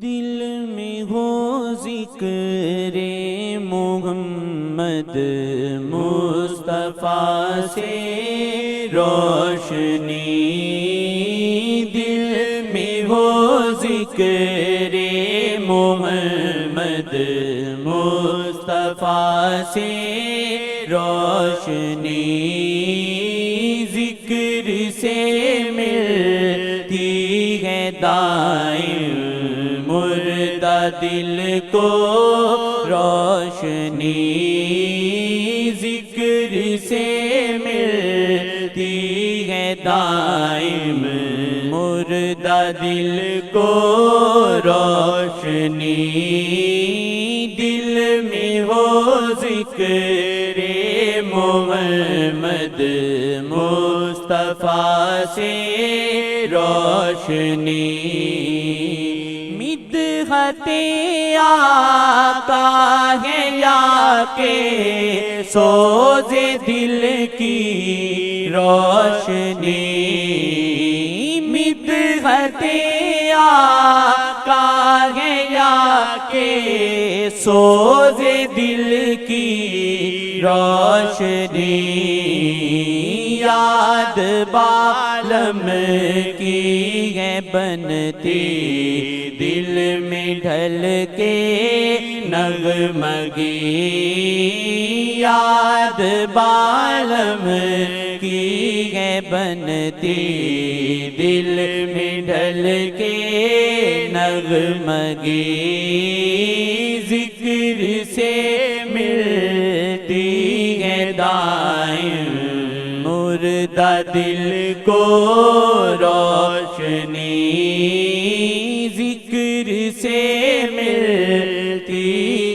دل میں ہو ذکر محمد مصطفیٰ سے روشنی، دل میں ہو ذکر محمد مصطفیٰ سے روشنی، ذکر سے ملتی ہے دائم مردہ دل کو روشنی، ذکر سے ملتی ہے دائم مردہ دل کو روشنی، دل میں ہو ذکر محمد مصطفیٰ سے روشنی، مدحت آقا ہے یا کہ سوز دل کی روشنی، مدحت آقا ہے یا کہ سوز دل کی روشنی، یاد بالم کی ہے بنتی دل میں ڈھل کے نغمگی، یاد بالم کی ہے بنتی دل میں ڈھل کے نغمگی، ذکر سے ملتی ہے دائم مردہ دل کو روشنی، ذکر سے ملتی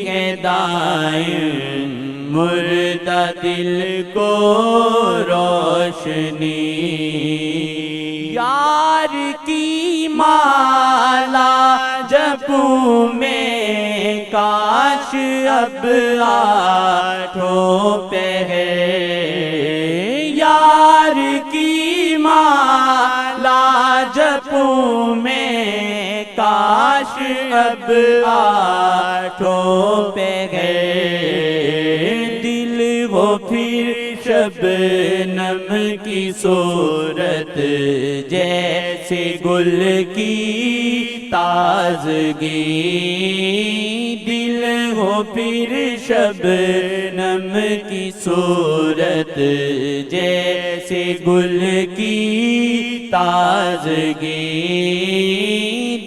ہے دائم مردہ دل کو روشنی، یار کی مالا جپوں میں کاش اب آٹھوں پہ ہے، یار کی مالا جپوں میں کاش اب آٹھوں پہ ہے، دل ہو پھر شبنم کی صورت جیسے گل کی تازگی، دل ہو پھر شبنم کی صورت جیسے گل کی تازگی،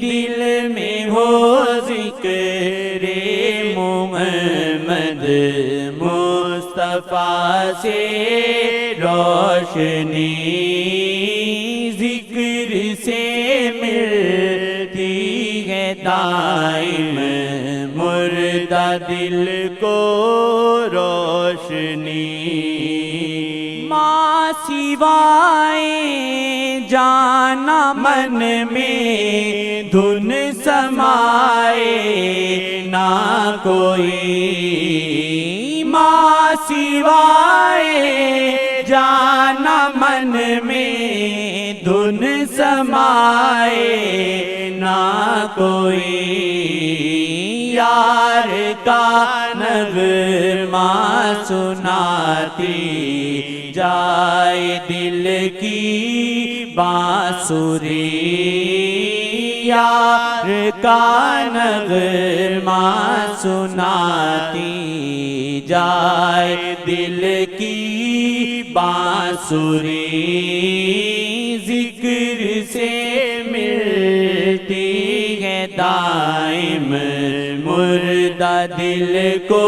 دل میں ہو ذکر محمد مصطفیٰ سے روشنی، ذکر سے ملتی ہے دائم مردہ دل کو روشنی، ماں سوائے جانا من میں دھن سمائے نہ کوئی، ماں سوائے جانا من میں دھن سمائے نہ کوئی، یار کا نغمہ سناتی جائے دل کی بانسری، یار کا نغمہ سناتی جائے دل کی بانسری، ذکر سے ملتی ہے دائم مردہ دل کو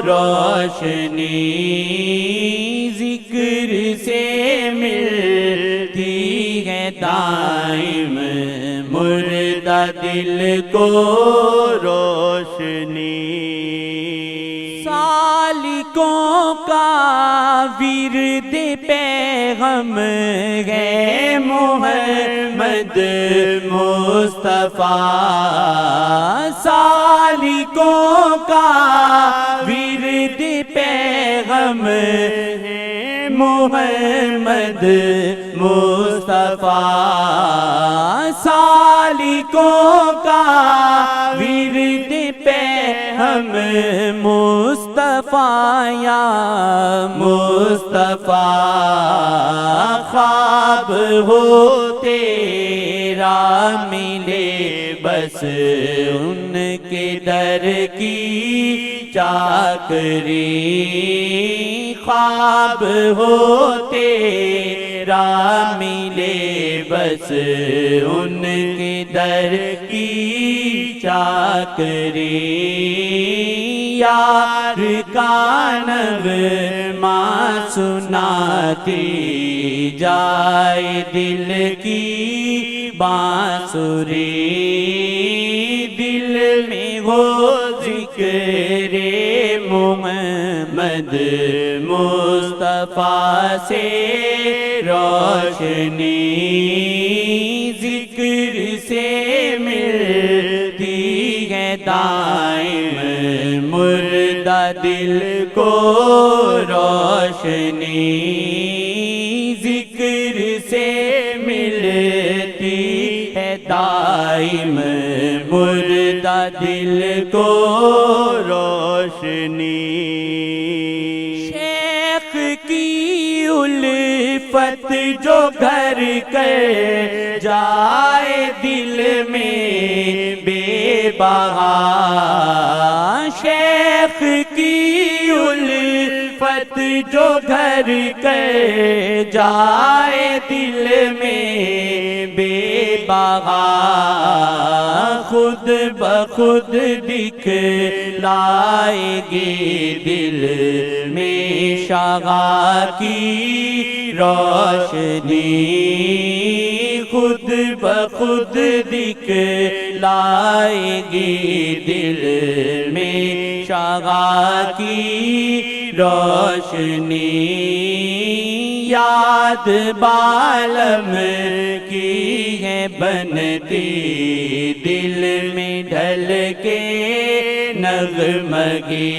روشنی، ذکر سے ملتی ہے دائم مردہ دل کو روشنی، سالکوں کا ورد پیغم ہے محمد مصطفیٰ، سالکوں کا ورد پیغم ہے محمد مصطفیٰ سالکوں کا ورد پہ ہم مصطفیٰ یا مصطفیٰ خواب ہو تیرا ملے بس ان کے در کی چاکری خواب ہو تیرا ملے بس ان کے در کی چاکری یار کا نغمہ سناتی جائے دل کی بانسری دل میں ہو ذکر محمد مصطفیٰ سے روشنی ذکر سے ملتی ہے دائم مردہ دل کو روشنی ذکر سے ملتی ہے دائم مردہ دل کو روشنی شیخ کی الفت جو گھر کر جائے دل میں بے بہا شیخ کی الفت جو گھر کر جائے دل میں بے بہا خود بخود دکھلائے گی دل میں شغا کی روشنی خود بخود دکھلائے گی دل میں شغا کی روشنی یاد بالم کی ہے بنتی دل میں ڈھل کے نغمگی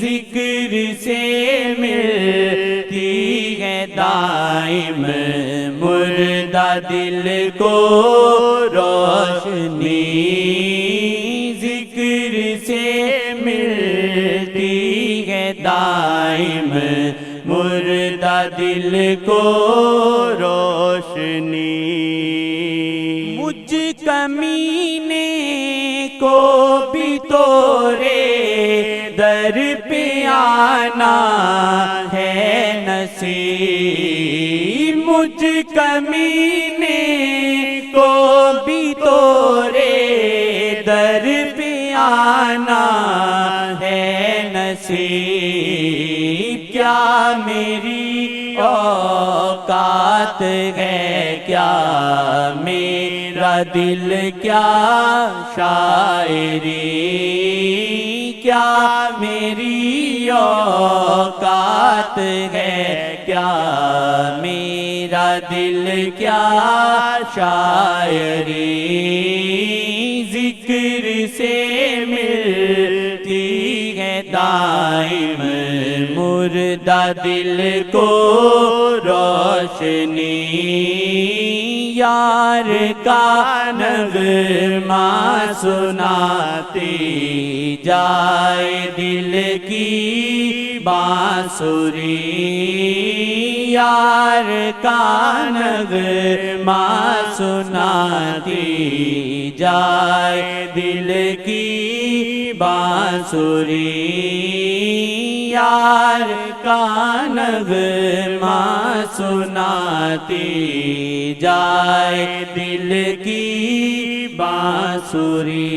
ذکر سے ملتی ہے دائم مردہ دل کو روشنی ذکر سے ملتی ہے دائم مردہ دل کو روشنی مجھ کمینے کو بھی تورے در پہ آنا ہے نصیب مجھ کمینے کو بھی تورے در پہ آنا ہے نصیب کیا میری اوقات ہے کیا میرا دل کیا شاعری کیا میری اوقات ہے کیا میرا دل کیا شاعری ذکر سے ملتی ہے دائم مردہ دل کو روشنی یار کا نغمہ سناتی جائے دل کی بانسری یار کا نغمہ سناتی جائے دل کی بانسری یار کا نغمہ سناتی جائے دل کی بانسری